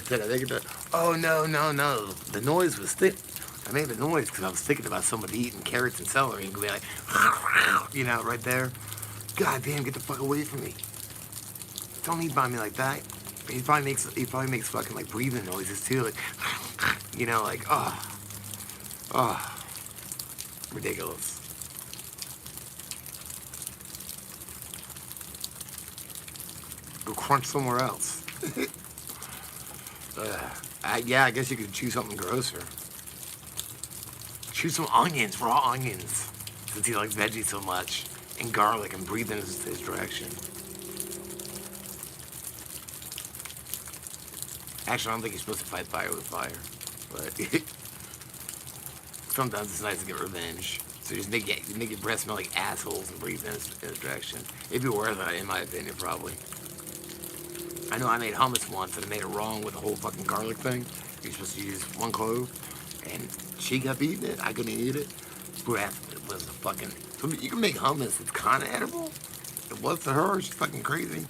Did I think of it? Oh no! The noise was thick. I made the noise because I was thinking about somebody eating carrots and celery and be like, you know, right there. God damn, get the fuck away from me! Don't eat by me like that. He probably makes fucking like breathing noises too, like, you know, like oh, ridiculous. Go crunch somewhere else. Yeah, I guess you could choose something grosser. Choose some onions, raw onions, since he likes veggies so much, and garlic, and breathe in his direction. Actually, I don't think you're supposed to fight fire with fire, but sometimes it's nice to get revenge. So just make your breath smell like assholes and breathe in his direction. It'd be worth it, in my opinion, probably. I know I made hummus once and I made it wrong with the whole fucking garlic thing. You're supposed to use one clove, and she kept eating it. I couldn't eat it. Breath, it was a fucking. You can make hummus. It's kind of edible. It was to her. She's fucking crazy.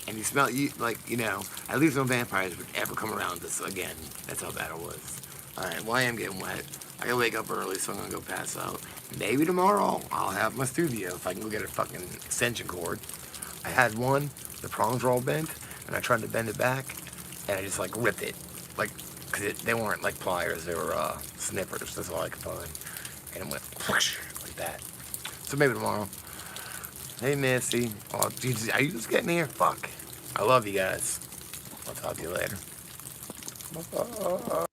And you smell, you know, at least no vampires would ever come around this again. That's how bad it was. Alright, well, I am getting wet. I gotta wake up early, so I'm gonna go pass out. Maybe tomorrow I'll have my studio if I can go get a fucking extension cord. I had one, the prongs were all bent, and I tried to bend it back, and I just, like, ripped it. Like, because they weren't, like, pliers, they were, snippers. That's all I could find. And it went, whoosh, like that. So maybe tomorrow. Hey, Nancy. Oh, Jesus, are you just getting here? Fuck. I love you guys. I'll talk to you later. Bye-bye.